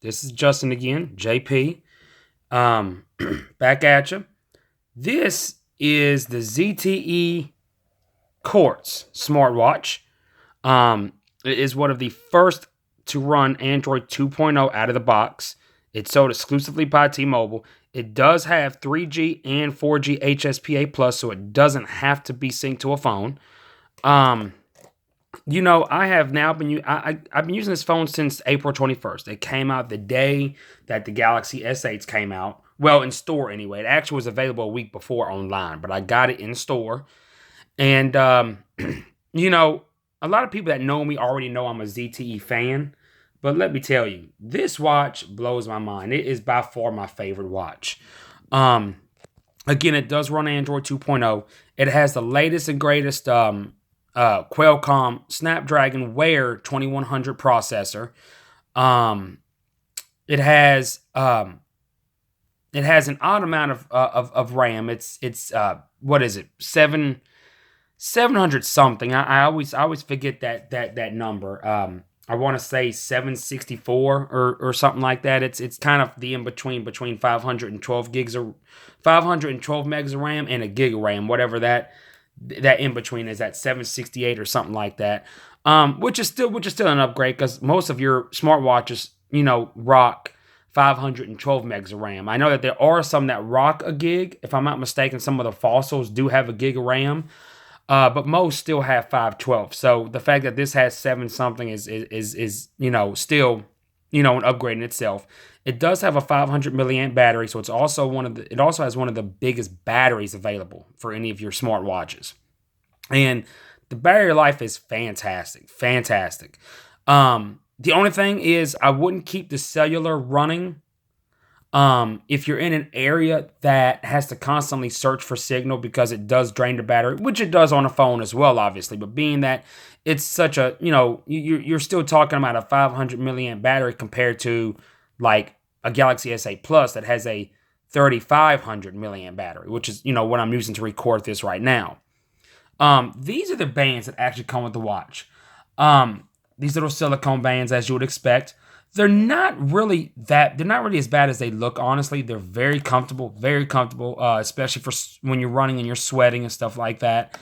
This is Justin again, JP. Um, Back at you. This is the ZTE Quartz smartwatch. It is one of the first to run Android 2.0 out of the box. It's sold exclusively by T-Mobile. It does have 3G and 4G HSPA plus, so it doesn't have to be synced to a phone. Um, I have now I've been using this phone since April 21st. It came out the day that the Galaxy S8s came out. Well, in store anyway. It actually was available a week before online, but I got it in store. And you know, a lot of people that know me already know I'm a ZTE fan. But let me tell you, this watch blows my mind. It is by far my favorite watch. Um, Again, it does run Android 2.0. It has the latest and greatest Qualcomm Snapdragon Wear 2100 processor. Um, it has an odd amount of RAM. It's what is it, 700 something. I always forget that number. I want to say 764 or something like that. It's kind of the in between 512 megs of RAM and a gig of RAM, whatever that in between is, at 768 or something like that. Which is still an upgrade, because most of your smartwatches, rock 512 megs of RAM. I know that there are some that rock a gig. If I'm not mistaken, some of the fossils do have a gig of RAM. But most still have 512. So the fact that this has 7 something is still an upgrade in itself. It does have a 500 milliamp battery, so it also has one of the biggest batteries available for any of your smartwatches. And the battery life is fantastic, fantastic. The only thing is, I wouldn't keep the cellular running. If you're in an area that has to constantly search for signal, because it does drain the battery, which it does on a phone as well, obviously. But being that it's such a, you're still talking about a 500 milliamp battery compared to like a Galaxy S8 Plus that has a 3500 milliamp battery, which is, what I'm using to record this right now. These are the bands that actually come with the watch. These little silicone bands, as you would expect. They're not really as bad as they look, honestly. They're very comfortable, especially for when you're running and you're sweating and stuff like that.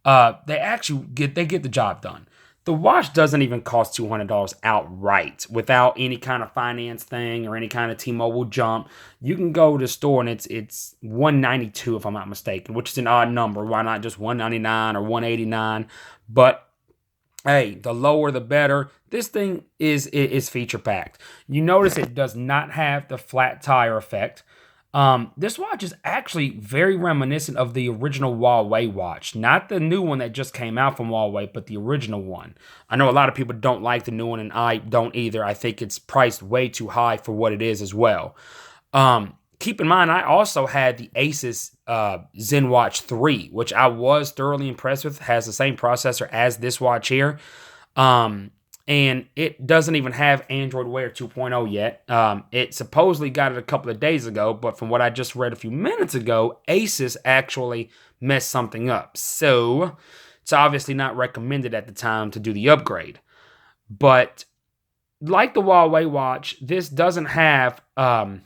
They get the job done. The watch doesn't even cost $200 outright without any kind of finance thing or any kind of T-Mobile jump. You can go to the store and it's $192 if I'm not mistaken, which is an odd number. Why not just $199 or $189? But hey, the lower the better. This thing is feature packed. You notice it does not have the flat tire effect. This watch is actually very reminiscent of the original Huawei watch, not the new one that just came out from Huawei, but the original one. I know a lot of people don't like the new one, and I don't either. I think it's priced way too high for what it is as well. Keep in mind, I also had the Asus ZenWatch 3, which I was thoroughly impressed with. It has the same processor as this watch here. And it doesn't even have Android Wear 2.0 yet. It supposedly got it a couple of days ago, but from what I just read a few minutes ago, Asus actually messed something up. So it's obviously not recommended at the time to do the upgrade. But like the Huawei watch, this doesn't have the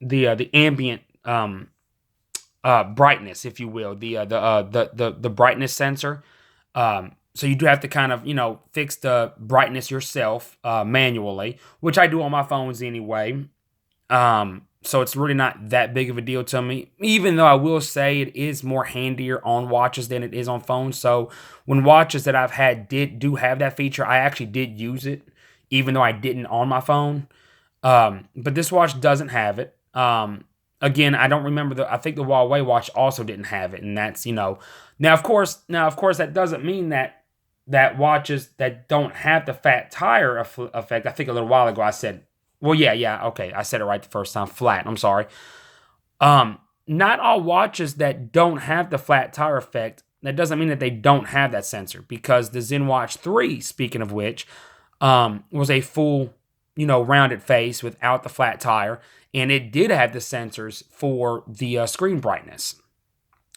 ambient brightness, if you will, the brightness sensor. So you do have to kind of, fix the brightness yourself manually, which I do on my phones anyway. So it's really not that big of a deal to me, even though I will say it is more handier on watches than it is on phones. So when watches that I've had do have that feature, I actually did use it, even though I didn't on my phone. But this watch doesn't have it. Again, I don't remember I think the Huawei watch also didn't have it, and that's, now of course that doesn't mean that watches that don't have the fat tire effect. I think a little while ago I said, well, yeah, okay, I said it right the first time, flat. I'm sorry. Not all watches that don't have the flat tire effect, that doesn't mean that they don't have that sensor, because the ZenWatch 3, speaking of which, was a full, rounded face without the flat tire, and it did have the sensors for the screen brightness.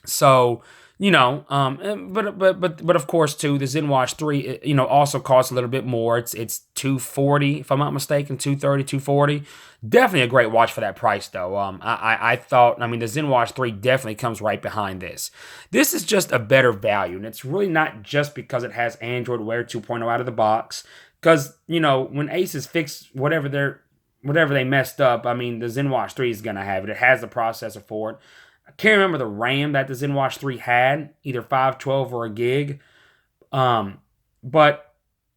So But of course too, the ZenWatch 3, also costs a little bit more. It's 240 if I'm not mistaken, 230, 240. Definitely a great watch for that price though. I thought, I mean, the ZenWatch 3 definitely comes right behind this. This is just a better value, and it's really not just because it has Android Wear 2.0 out of the box. Because when Asus fix whatever they messed up, I mean, the ZenWatch 3 is gonna have it. It has the processor for it. I can't remember the RAM that the ZenWatch 3 had, either 512 or a gig. But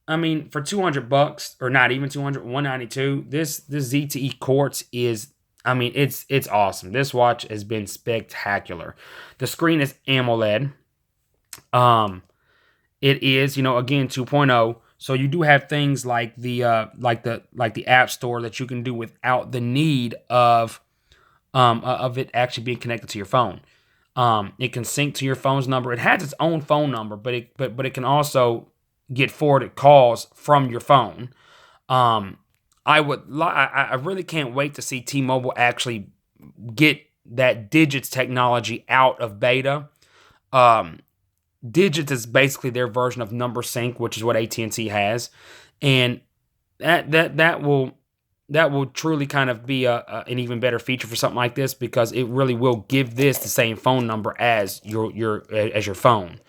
I mean, for $200, or not even 200, 192, this ZTE Quartz is, I mean, it's awesome. This watch has been spectacular. The screen is AMOLED. It is, again, 2.0. So you do have things like the App Store that you can do without the need of it actually being connected to your phone. It can sync to your phone's number. It has its own phone number, but it can also get forwarded calls from your phone. I really can't wait to see T-Mobile actually get that Digits technology out of beta. Digits is basically their version of number sync, which is what AT&T has, and that will truly kind of be an even better feature for something like this, because it really will give this the same phone number as your phone.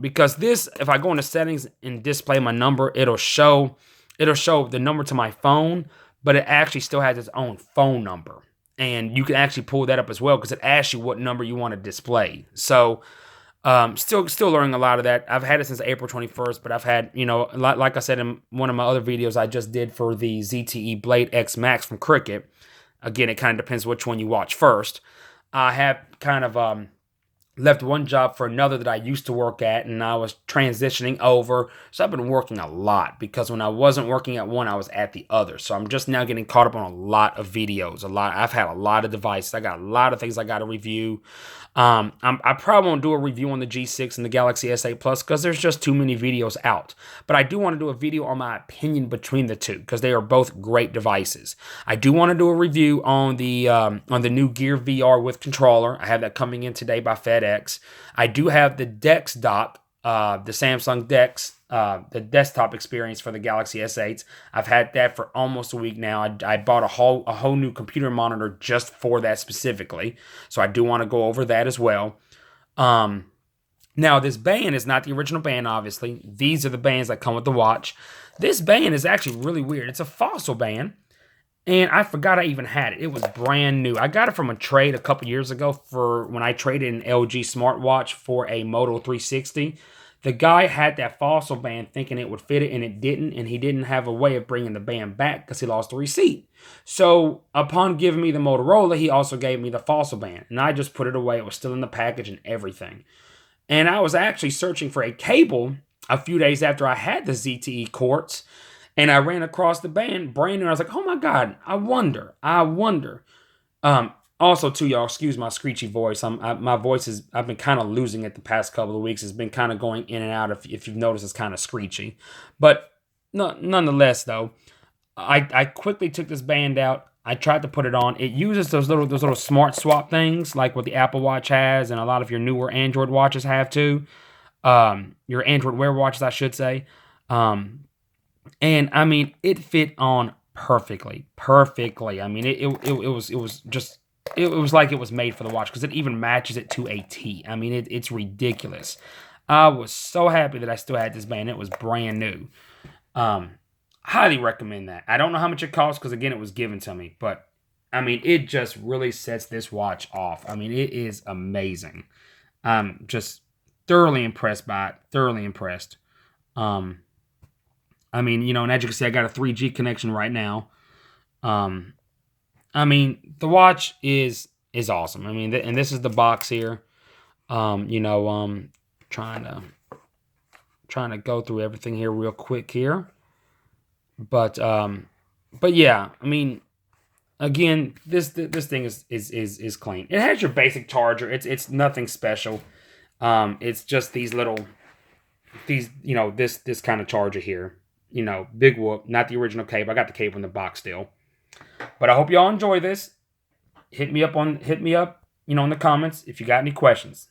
Because this, if I go into settings and display my number, it'll show the number to my phone, but it actually still has its own phone number, and you can actually pull that up as well because it asks you what number you want to display. So still learning a lot of that. I've had it since April 21st, but I've had, like I said in one of my other videos I just did for the ZTE Blade X Max from Cricket. Again, it kind of depends which one you watch first. I have kind of left one job for another that I used to work at, and I was transitioning over. So I've been working a lot, because when I wasn't working at one, I was at the other. So I'm just now getting caught up on a lot of videos. I've had a lot of devices. I got a lot of things I got to review. I probably won't do a review on the G6 and the Galaxy S8 Plus because there's just too many videos out. But I do want to do a video on my opinion between the two, because they are both great devices. I do want to do a review on the new Gear VR with controller. I have that coming in today by FedEx. I do have the Dex dock, the Samsung Dex, the desktop experience for the Galaxy S8s. I've had that for almost a week now. I bought a whole new computer monitor just for that specifically, so I do want to go over that as well. Now, this band is not the original band, obviously. These are the bands that come with the watch. This band is actually really weird. It's a Fossil band, and I forgot I even had it. It was brand new. I got it from a trade a couple years ago for when I traded an LG Smartwatch for a Moto 360. The guy had that Fossil band thinking it would fit it, and it didn't, and he didn't have a way of bringing the band back because he lost the receipt. So upon giving me the Motorola, he also gave me the Fossil band, and I just put it away. It was still in the package and everything. And I was actually searching for a cable a few days after I had the ZTE Quartz, and I ran across the band brand new. I was like, oh my God, I wonder. Also, too, y'all, excuse my screechy voice. My voice I've been kind of losing it the past couple of weeks. It's been kind of going in and out. If you've noticed, it's kind of screechy. But no, nonetheless, though, I quickly took this band out. I tried to put it on. It uses those little smart swap things, like what the Apple Watch has, and a lot of your newer Android watches have too. Your Android Wear watches, I should say. And I mean, it fit on perfectly. I mean, it was like it was made for the watch, because it even matches it to a T. I mean, it's ridiculous. I was so happy that I still had this band. It was brand new. Highly recommend that. I don't know how much it costs, because again, it was given to me. But I mean, it just really sets this watch off. I mean, it is amazing. I'm just thoroughly impressed by it. Thoroughly impressed. I mean, and as you can see, I got a 3G connection right now. I mean, the watch is awesome. I mean, and this is the box here. Trying to go through everything here real quick here. But yeah, I mean, again, this thing is clean. It has your basic charger. It's nothing special. It's just this kind of charger here. Big whoop, not the original cable. I got the cable in the box still. But I hope y'all enjoy this. Hit me up, in the comments if you got any questions.